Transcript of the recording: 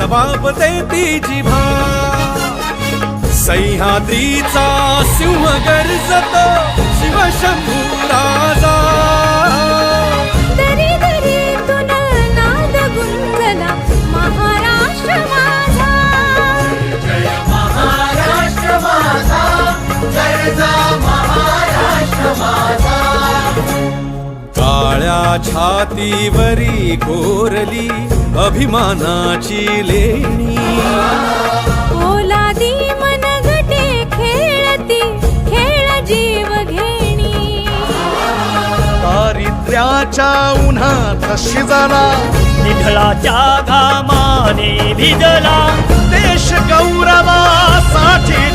जबाब देती जिभा सह्याद्रीचा सिंह गर्जतो शिवशंभू राजा दरी दरीतून नाद गुंजला महाराष्ट्र माझा जय महाराष्ट्र माझा जय जा महाराष्ट्र माझा काळ्या छातीवरी कोरली अभिमानाची लेणी ओलादी मनगटे खेळती खेळ जीव घेणी दारिद्र्याच्या उन्हात शिजला निधळाच्या घामाने भिजला देश गौरवासाठी